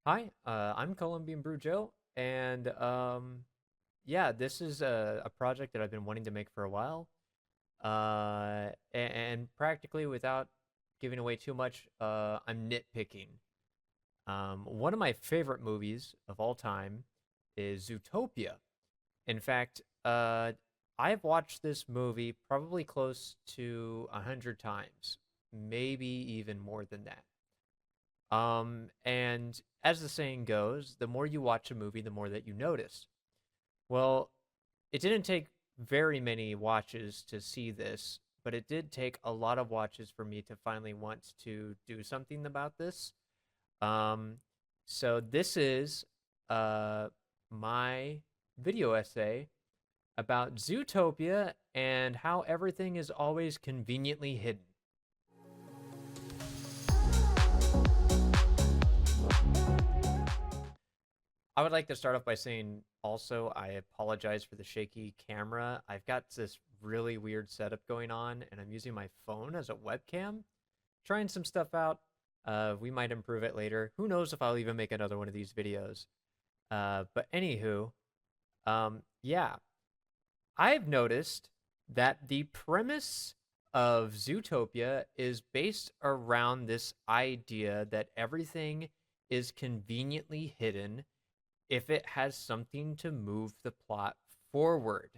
Hi, I'm Colombian Brew Joe, and yeah, this is a project that I've been wanting to make for a while. And practically without giving away too much, I'm nitpicking. One of my favorite movies of all time is Zootopia. In fact, I've watched this movie probably close to 100 times, maybe even more than that. And as the saying goes, the more you watch a movie, the more that you notice. Well, it didn't take very many watches to see this, but it did take a lot of watches for me to finally want to do something about this. Um, so this is uh my video essay about Zootopia and how everything is always conveniently hidden. I would like to start off by saying also I apologize for the shaky camera. I've got this really weird setup going on, and I'm using my phone as a webcam. Trying some stuff out. We might improve it later. Who knows if I'll even make another one of these videos. But anywho, yeah, I've noticed that the premise of Zootopia is based around this idea that everything is conveniently hidden if it has something to move the plot forward.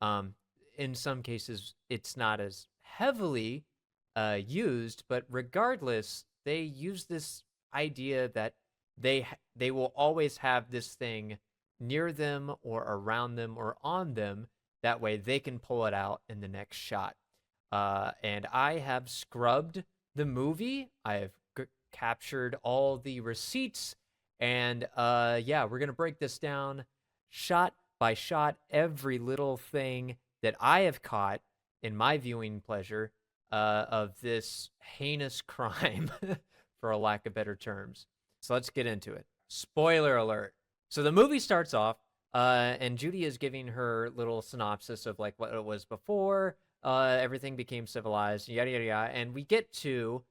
Um, in some cases, it's not as heavily used, but regardless, they use this idea that they will always have this thing near them or around them or on them. That way, they can pull it out in the next shot. And I have scrubbed the movie. I have captured all the receipts, and yeah, we're gonna break this down shot by shot, every little thing that I have caught in my viewing pleasure of this heinous crime, for a lack of better terms. So let's get into it. Spoiler alert. So the movie starts off, and Judy is giving her little synopsis of like what it was before. Everything became civilized, yada yada yada, and we get to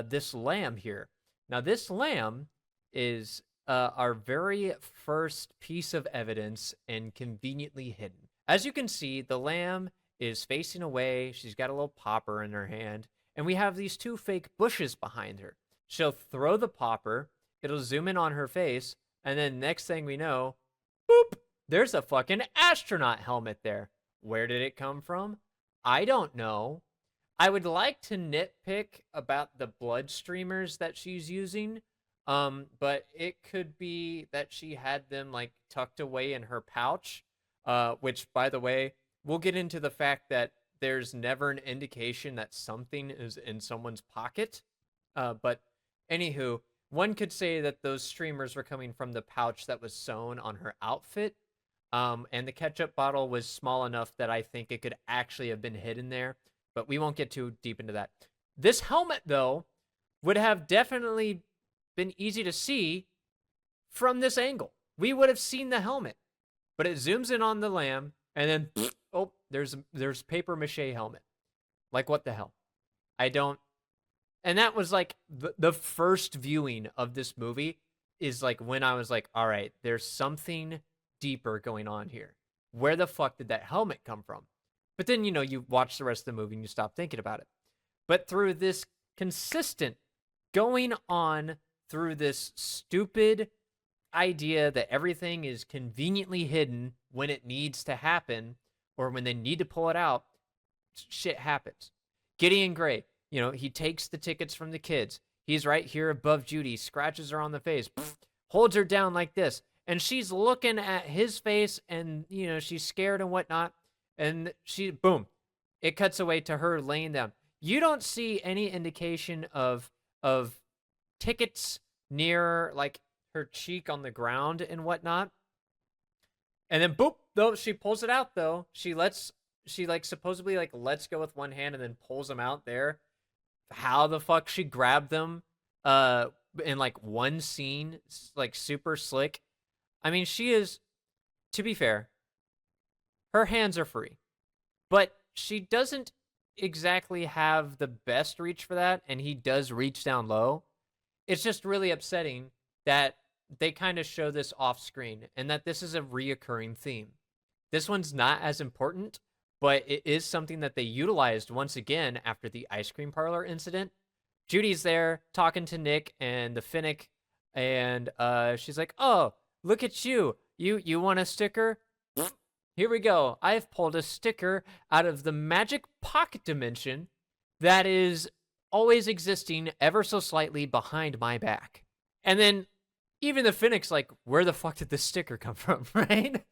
this lamb here. Now, this lamb is our very first piece of evidence and conveniently hidden. As you can see, the lamb is facing away. She's got a little popper in her hand, and we have these two fake bushes behind her. She'll throw the popper, it'll zoom in on her face, and then next thing we know, boop, there's a fucking astronaut helmet there. Where did it come from? I don't know. I would like to nitpick about the blood streamers that she's using. But it could be that she had them like tucked away in her pouch. Which, by the way, we'll get into the fact that there's never an indication that something is in someone's pocket. But anywho, one could say that those streamers were coming from the pouch that was sewn on her outfit. And the ketchup bottle was small enough that I think it could actually have been hidden there. But we won't get too deep into that. This helmet, though, would have definitely been easy to see from this angle. We would have seen the helmet, but it zooms in on the lamb, and then oh, there's paper mache helmet. Like what the hell? I don't. And that was like the first viewing of this movie is like when I was like, all right, there's something deeper going on here. Where the fuck did that helmet come from? But then you watch the rest of the movie and you stop thinking about it. But through this consistent going on through this stupid idea that everything is conveniently hidden when it needs to happen or when they need to pull it out, shit happens. Gideon Gray, he takes the tickets from the kids. He's right here above Judy, scratches her on the face, holds her down like this. And she's looking at his face and, she's scared and whatnot. And boom, it cuts away to her laying down. You don't see any indication of tickets near like her cheek on the ground and whatnot. And then boop, though she pulls it out though. She like supposedly like lets go with one hand and then pulls them out there. How the fuck she grabbed them in like one scene, like super slick. I mean, she is, to be fair, her hands are free. But she doesn't exactly have the best reach for that, and he does reach down low. It's just really upsetting that they kind of show this off screen and that this is a reoccurring theme. This one's not as important, but it is something that they utilized once again after the ice cream parlor incident. Judy's there talking to Nick and the Finnick, and she's like, "Oh, look at you! You want a sticker? Here we go. I've pulled a sticker out of the magic pocket dimension that is always existing ever so slightly behind my back." And then even the Finnick's like, "Where the fuck did this sticker come from?" Right?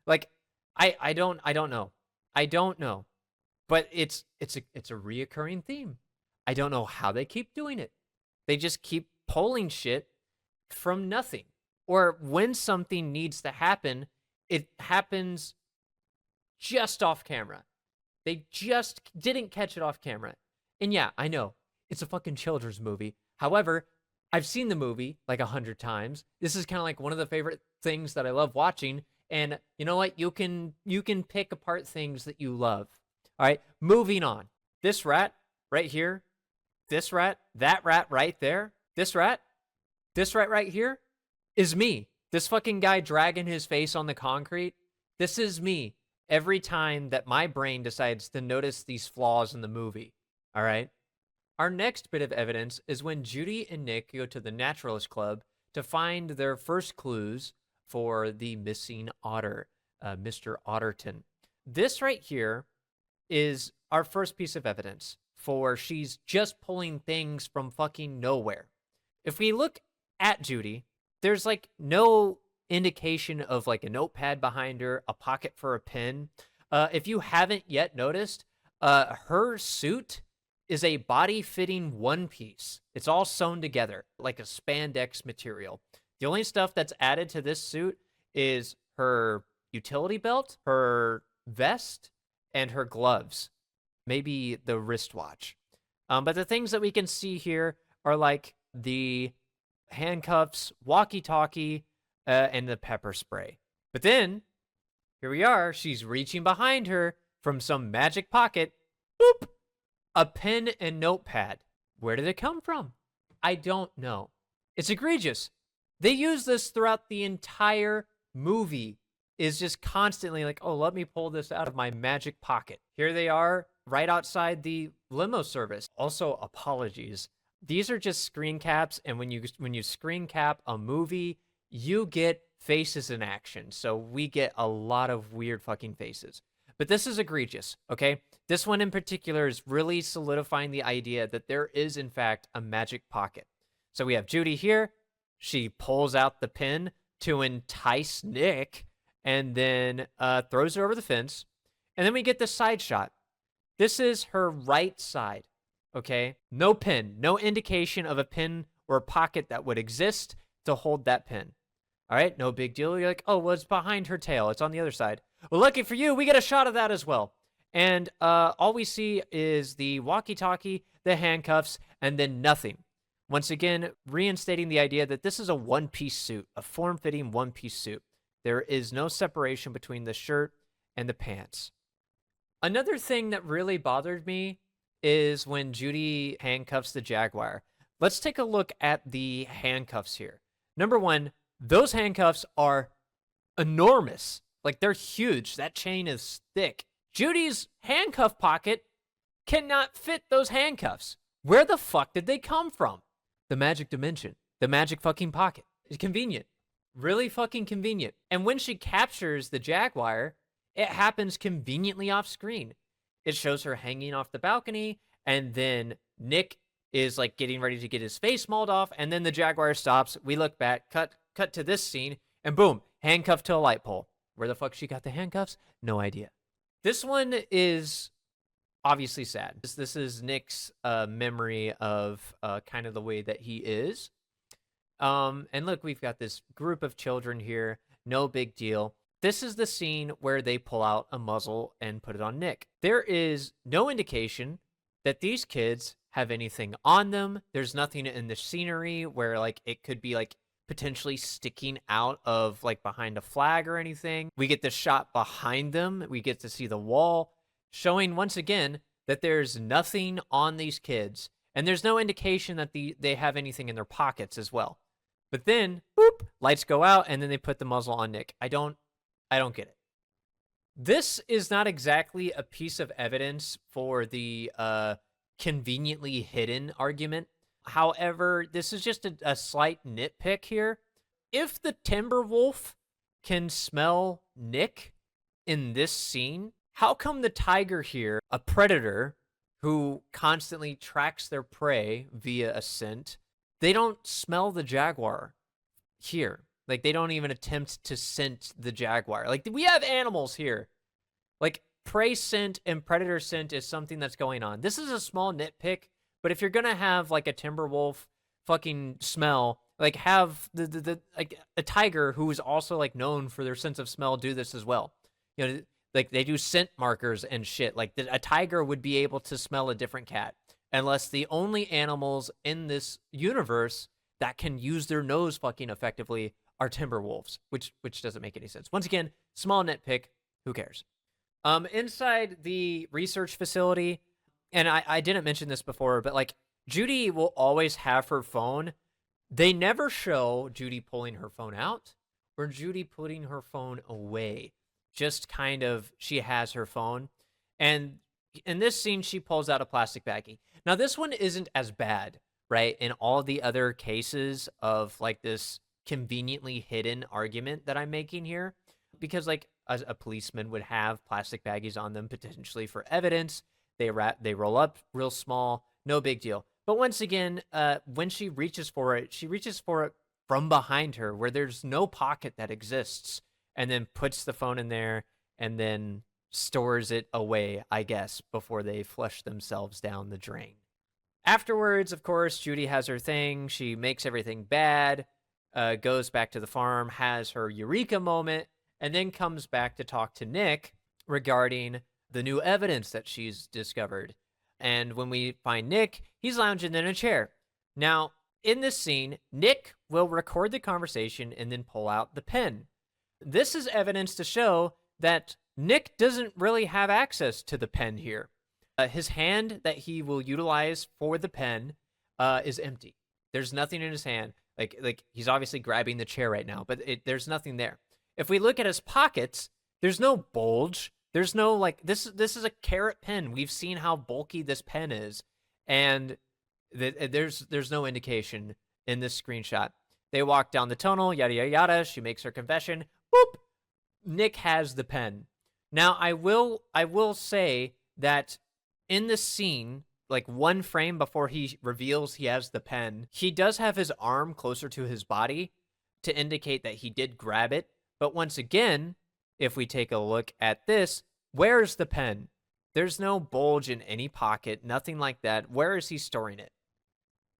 Like, I don't know. I don't know. But it's a reoccurring theme. I don't know how they keep doing it. They just keep pulling shit from nothing. Or when something needs to happen, it happens just off camera. They just didn't catch it off camera. And yeah, I know, it's a fucking children's movie. However, I've seen the movie like 100 times. This is kind of like one of the favorite things that I love watching. And you know what? You can pick apart things that you love. All right, moving on. This rat right here, this rat, that rat right there, this rat right here is me. This fucking guy dragging his face on the concrete, this is me every time that my brain decides to notice these flaws in the movie. All right? Our next bit of evidence is when Judy and Nick go to the Naturalist Club to find their first clues for the missing otter, Mr. Otterton. This right here is our first piece of evidence for she's just pulling things from fucking nowhere. If we look at Judy, there's like no indication of like a notepad behind her, a pocket for a pen. If you haven't yet noticed, her suit is a body-fitting one piece. It's all sewn together like a spandex material. The only stuff that's added to this suit is her utility belt, her vest, and her gloves. Maybe the wristwatch. But the things that we can see here are like the handcuffs, walkie-talkie, and the pepper spray. But then, here we are, she's reaching behind her from some magic pocket. Boop! A pen and notepad. Where did it come from? I don't know. It's egregious. They use this throughout the entire movie. Is just constantly like, oh, let me pull this out of my magic pocket. Here they are, right outside the limo service. Also, apologies. These are just screen caps, and when you screen cap a movie, you get faces in action. So we get a lot of weird fucking faces. But this is egregious, okay? This one in particular is really solidifying the idea that there is, in fact, a magic pocket. So we have Judy here. She pulls out the pin to entice Nick, and then throws her over the fence. And then we get this side shot. This is her right side, okay? No pin, no indication of a pin or a pocket that would exist to hold that pin. All right, no big deal. You're like, oh, well, it's behind her tail. It's on the other side. Well, lucky for you, we get a shot of that as well. And all we see is the walkie-talkie, the handcuffs, and then nothing. Once again, reinstating the idea that this is a one-piece suit, a form-fitting one-piece suit. There is no separation between the shirt and the pants. Another thing that really bothered me is when Judy handcuffs the Jaguar. Let's take a look at the handcuffs here. Number one, those handcuffs are enormous. Like, they're huge. That chain is thick. Judy's handcuff pocket cannot fit those handcuffs. Where the fuck did they come from? The magic dimension. The magic fucking pocket. It's convenient. Really fucking convenient. And when she captures the Jaguar, it happens conveniently off screen. It shows her hanging off the balcony, and then Nick is like getting ready to get his face mauled off, and then the Jaguar stops. We look back, cut to this scene, and boom, handcuffed to a light pole. Where the fuck she got the handcuffs? No idea. This one is obviously sad. This is Nick's memory of kind of the way that he is. And look, we've got this group of children here. No big deal. This is the scene where they pull out a muzzle and put it on Nick. There is no indication that these kids have anything on them. There's nothing in the scenery where like it could be like potentially sticking out of like behind a flag or anything. We get the shot behind them. We get to see the wall, showing once again that there's nothing on these kids. And there's no indication that they have anything in their pockets as well. But then, boop, lights go out, and then they put the muzzle on Nick. I don't get it. This is not exactly a piece of evidence for the conveniently hidden argument. However, this is just a slight nitpick here. If the Timberwolf can smell Nick in this scene, how come the tiger here, a predator who constantly tracks their prey via a scent, they don't smell the jaguar here? Like, they don't even attempt to scent the jaguar. Like, we have animals here. Like, prey scent and predator scent is something that's going on. This is a small nitpick, but if you're gonna have, like, a Timberwolf fucking smell, like, have the like, a tiger who is also, like, known for their sense of smell do this as well. You know, like, they do scent markers and shit. Like, a tiger would be able to smell a different cat, unless the only animals in this universe that can use their nose fucking effectively are Timberwolves, which doesn't make any sense. Once again, small nitpick, who cares? Inside the research facility, and I didn't mention this before, but, like, Judy will always have her phone. They never show Judy pulling her phone out or Judy putting her phone away. Just kind of, she has her phone. And in this scene, she pulls out a plastic baggie. Now, this one isn't as bad, right? In all the other cases of, like, this conveniently hidden argument that I'm making here, because, like, a policeman would have plastic baggies on them potentially for evidence. They roll up real small, no big deal. But once again, when she reaches for it from behind her, where there's no pocket that exists, and then puts the phone in there and then stores it away, I guess, before they flush themselves down the drain. Afterwards, of course, Judy has her thing. She makes everything bad, goes back to the farm, has her eureka moment, and then comes back to talk to Nick regarding the new evidence that she's discovered. And when we find Nick, he's lounging in a chair. Now, in this scene, Nick will record the conversation and then pull out the pen. This is evidence to show that Nick doesn't really have access to the pen here. His hand that he will utilize for the pen is empty. There's nothing in his hand. Like he's obviously grabbing the chair right now, but there's nothing there. If we look at his pockets, there's no bulge. There's no, like, this is a carrot pen. We've seen how bulky this pen is, and there's no indication in this screenshot. They walk down the tunnel, yada yada yada. She makes her confession. Boop. Nick has the pen. Now, I will say that in this scene, like one frame before he reveals he has the pen, he does have his arm closer to his body to indicate that he did grab it. But once again, if we take a look at this, where's the pen? There's no bulge in any pocket, nothing like that. Where is he storing it?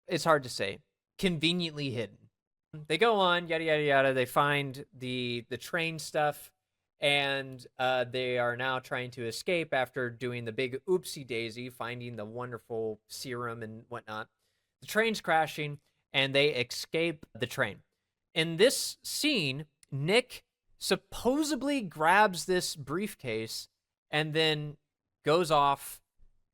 It's hard to say. Conveniently hidden. They go on, yada, yada, yada. They find the train stuff, and they are now trying to escape after doing the big oopsie daisy, finding the wonderful serum and whatnot. The train's crashing, and they escape the train. In this scene, Nick supposedly grabs this briefcase and then goes off,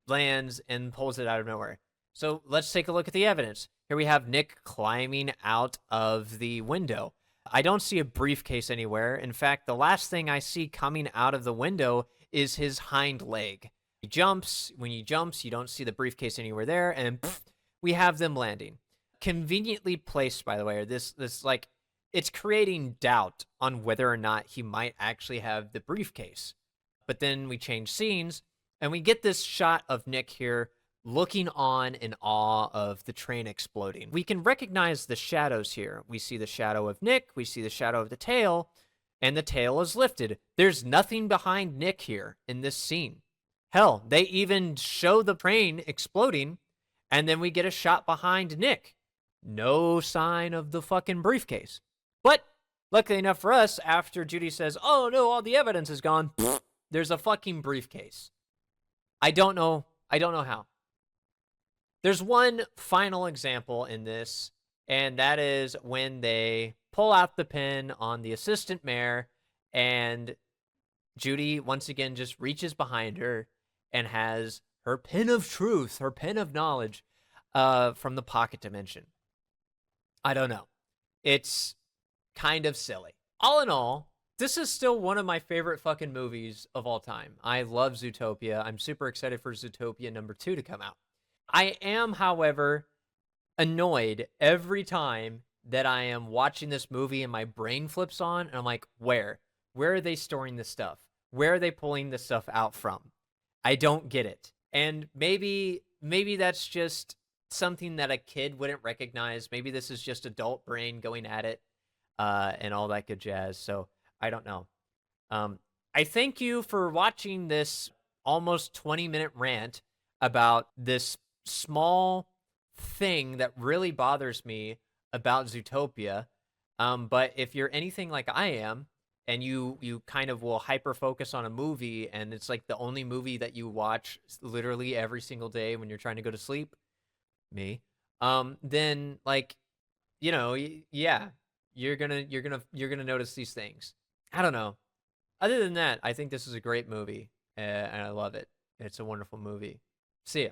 lands, and pulls it out of nowhere. So let's take a look at the evidence. Here we have Nick climbing out of the window. I don't see a briefcase anywhere. In fact, the last thing I see coming out of the window is his hind leg. He jumps. When he jumps, you don't see the briefcase anywhere there, and we have them landing. Conveniently placed, by the way. This like, it's creating doubt on whether or not he might actually have the briefcase. But then we change scenes, and we get this shot of Nick here looking on in awe of the train exploding. We can recognize the shadows here. We see the shadow of Nick, we see the shadow of the tail, and the tail is lifted. There's nothing behind Nick here in this scene. Hell, they even show the train exploding, and then we get a shot behind Nick. No sign of the fucking briefcase. But luckily enough for us, after Judy says, "Oh no, all the evidence is gone," there's a fucking briefcase. I don't know how. There's one final example in this, and that is when they pull out the pin on the assistant mayor, and Judy once again just reaches behind her and has her pin of truth, her pin of knowledge from the pocket dimension. I don't know. It's kind of silly. All in all, this is still one of my favorite fucking movies of all time. I love Zootopia. I'm super excited for Zootopia number 2 to come out. I am, however, annoyed every time that I am watching this movie and my brain flips on and I'm like, where? Where are they storing this stuff? Where are they pulling this stuff out from? I don't get it. And maybe that's just something that a kid wouldn't recognize. Maybe this is just adult brain going at it, and all that good jazz. So I don't know. I thank you for watching this almost 20-minute rant about this small thing that really bothers me about Zootopia. But if you're anything like I am, and you kind of will hyper focus on a movie, and it's like the only movie that you watch literally every single day when you're trying to go to sleep, me, then like, yeah, you're gonna notice these things. I don't know. Other than that, I think this is a great movie, and I love it. It's a wonderful movie. See ya.